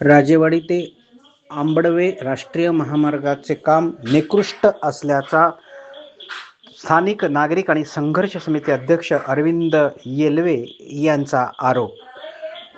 राजेवाडी ते आंबडवे राष्ट्रीय महामार्गाचे काम निकृष्ट असल्याचा स्थानिक नागरिक आणि संघर्ष समिती अध्यक्ष अरविंद येलवे यांचा आरोप।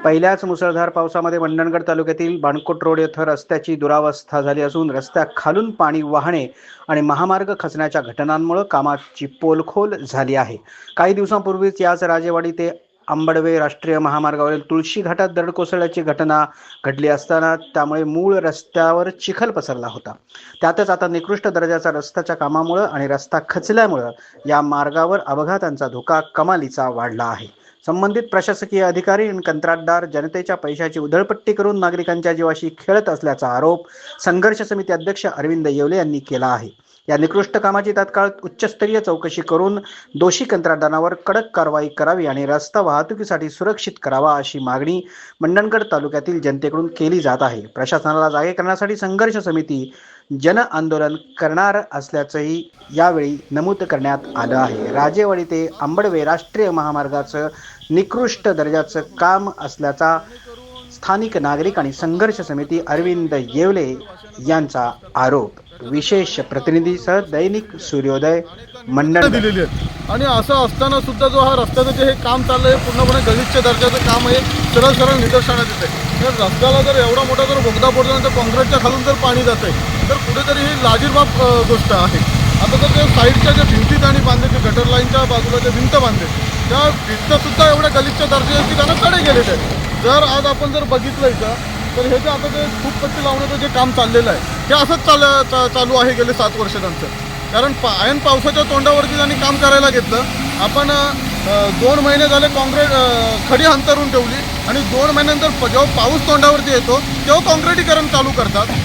पहिल्याच मुसळधार पावसामध्ये मंडणगड तालुक्यातील बाणकोट रोड येथे रस्त्याची दुरावस्था झाली असून रस्त्याखालून पाणी वाहणे आणि महामार्ग खचण्याच्या घटनांमुळे कामाची पोलखोल झाली आहे। काही दिवसांपूर्वीच याच राजेवाडी ते आंबडवे राष्ट्रीय महामार्गावरील तुळशी घाटात दरड कोसळल्याची घटना घडली असताना त्यामुळे मूळ रस्त्यावर चिखल पसरला होता। त्यातच आता निकृष्ट दर्जाच्या रस्त्याच्या कामामुळे आणि रस्ता खचल्यामुळे या मार्गावर अपघातांचा धोका कमालीचा वाढला आहे। संबंधित प्रशासकीय अधिकारी आणि कंत्राटदार जनतेच्या पैशाची उधळपट्टी करून नागरिकांच्या जीवाशी खेळत असल्याचा आरोप संघर्ष समिती अध्यक्ष अरविंद येवले यांनी केला आहे। या निकृष्ट कामाची तात्काळ उच्चस्तरीय चौकशी करून दोषी कंत्राटदारांवर कडक कारवाई करावी आणि रस्ता वाहतुकीसाठी सुरक्षित करावा अशी मागणी मंडणगड तालुक्यातील जनतेकडून केली जात आहे। प्रशासनाला जागे करण्यासाठी संघर्ष समिती जन आंदोलन करणार असल्याचंही यावेळी नमूद करण्यात आलं आहे। राजेवाडी ते आंबडवे राष्ट्रीय महामार्गाचं निकृष्ट दर्जाचं काम असल्याचा स्थानिक नागरिक आणि संघर्ष समिती अरविंद येवले यांचा आरोप। विशेष प्रतिनिधीसह दैनिक सूर्योदय मंडळ दिलेली आहे। आणि असं असताना सुद्धा जो हा रस्त्याचं जे हे काम चाललंय पूर्णपणे गलिच्छ दर्जाचं काम आहे, सरळ निदर्शनात येते। तर रस्त्याला जर एवढा मोठा जर बोगदा पडला तर काँक्रीटच्या खालून जर पाणी जातंय तर कुठेतरी ही लाजीरबाब गोष्ट आहे। आता तर ते साईडच्या ज्या भिंती आणि बांधले, ते गटर लाईनच्या बाजूला जे भिंत बांधले त्या भिंत सुद्धा एवढ्या गलिच्छ दर्जाची त्यांना तडे गेलेले आहेत। जर आज आपण जर बघितलं का तर हे जे आता ते खूप पट्टी लावण्याचं जे काम चाललेलं आहे हे असंच चालू आहे गेले 7 वर्ष त्यांचं। कारण ऐन पावसाच्या तोंडावरती त्यांनी काम करायला घेतलं। आपण 2 महिने झाले काँक्रीट खडी अंतरून ठेवली आणि 2 महिन्यानंतर जेव्हा पाऊस तोंडावरती येतो तेव्हा काँक्रिटीकरण चालू करतात।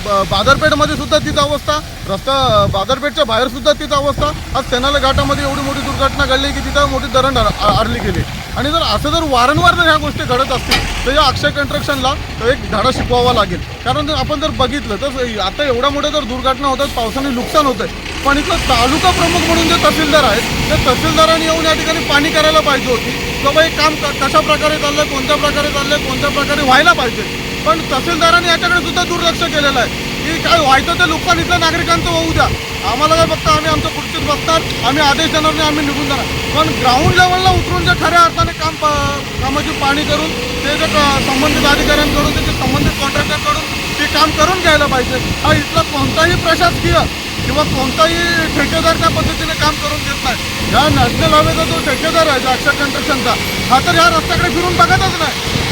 बाजारपेठमध्ये सुद्धा तीच अवस्था, रस्ता बाजारपेठच्या बाहेर सुद्धा तीच अवस्था। आज सेनाला घाटामध्ये एवढी मोठी दुर्घटना घडली की तिथं मोठी दरड आरली गेली। आणि जर असं जर वारंवार जर ह्या गोष्टी घडत असतील तर या अक्षय कन्स्ट्रक्शनला एक धडा शिकवावा लागेल। कारण जर आपण जर बघितलं तर आता एवढ्या मोठ्या जर दुर्घटना होतात, पावसाने नुकसान होतं आहे, पण इथलं तालुका प्रमुख म्हणून जे तहसीलदार आहेत त्या तहसीलदारांनी येऊन या ठिकाणी पाणी करायला पाहिजे होती की बाबा हे काम कशा प्रकारे चाललं, कोणत्या प्रकारे चाललं, कोणत्या प्रकारे व्हायला पाहिजे। पण तहसीलदारांनी याच्याकडे सुद्धा दुर्लक्ष केलेलं आहे की काय व्हायचं ते नुकसान इथल्या नागरिकांचं होऊ द्या, आम्हाला काय बघता, आम्ही आमच्या खुर्चीत बसणार, आम्ही आदेश देणार नाही, आम्ही निघून जाणार। पण ग्राउंड लेवलला उतरून जे खऱ्या अर्थाने कामाची पाहणी करून ते जे संबंधित अधिकाऱ्यांकडून, त्याचे संबंधित कॉन्ट्रॅक्टरकडून ते काम करून घ्यायला पाहिजे। हा इथला कोणताही प्रशासकीय किंवा कोणताही ठेकेदार त्या पद्धतीने काम करून घेत नाही। ह्या नॅशनल हायवेचा जो ठेकेदार आहे अक्षय कन्स्ट्रक्शनचा, हा तर ह्या रस्त्याकडे फिरून बघतच नाही।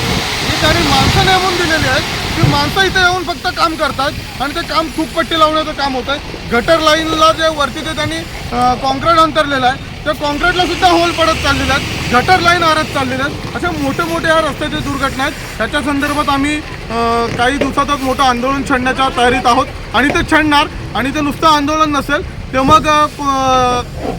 ही त्यांनी माणसं नेमून दिलेली आहेत की माणसं इथे येऊन फक्त काम करतात आणि ते काम खूप पट्टी लावण्याचं काम होत आहे। गटर लाईनला जे वरती ते त्यांनी काँक्रीट अंतरलेलं आहे त्या काँक्रीटला सुद्धा होल पडत चाललेले आहेत, गटर लाईन आरत चाललेल्या आहेत। अशा मोठे ह्या रस्त्याच्या दुर्घटना आहेत। त्याच्या संदर्भात आम्ही काही दिवसातच मोठं आंदोलन छेडण्याच्या तयारीत आहोत आणि ते छेडणार। आणि ते नुसतं आंदोलन नसेल ते मग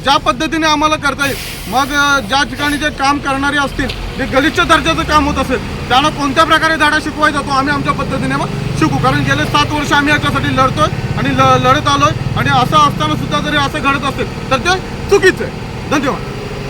ज्या पद्धतीने आम्हाला करता येईल, मग ज्या ठिकाणी जे काम करणारे असतील, जे गलिच्छ दर्जाचं काम होत असेल त्यांना कोणत्या प्रकारे धडा शिकवायचा तो आम्ही आमच्या पद्धतीने मग शिकू। कारण गेले 7 वर्ष आम्ही याच्यासाठी लढतोय आणि लढत आलोय आणि असं असताना सुद्धा जरी असं घडत असेल तर ते चुकीचं आहे। धन्यवाद।